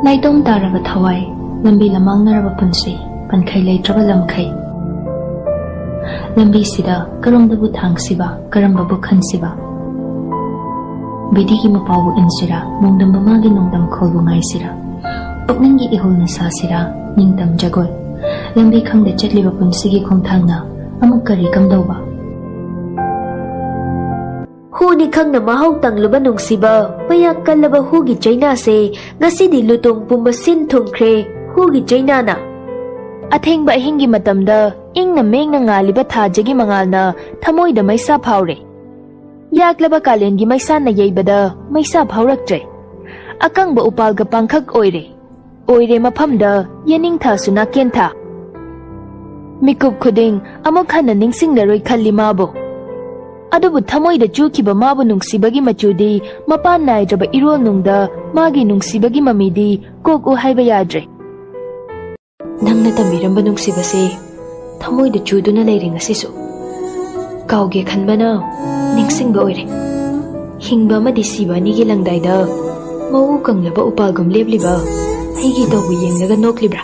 Naitong taraba thawai, lambi lamang naraba punsi, pankhay laytraba lamkhay. Lambi sida, karomdabu thangsiba, karambabu khansiba. Bidigi mapawu insira, nongdamba magi nongdam kholbu ngaisira. Pukningi ihol na sasira, ningdam jagoy. Lambi khangda chatliba punsigi khongthangna, amuk kari kamdawba. Huni khang na mahau tangluba nungsiba, mayak kalaba hugi China se, ngasidi lutong pumasin thungkre, hugi China na. Athengba ahingi matamda, ing na meng na ngaliba thajagi mangal na, thamoy da maysa phawre. Yaklaba kalengi maysa na yaybada, maysa phawraktre. Akang ba upal ga pangkhak oire. Oire maphamda, yaning tha suna kentha. Mikup khuding, amok hana ningsing naroi khalli mabo. Adubu thamoy da chukiba mabu nungsibagi machudi, mapan naidraba irol nungda, magi nungsibagi mamidi, kok haiba yadre. Nangna tamiramba nungsibase, thamoy da chuduna layring asisu. Kauge khanbana, ningsingba oire. Hingba madi siba nigi langdayda, mau kanglaba upalgam lebliba, higi tawbu yenglaga noklibra.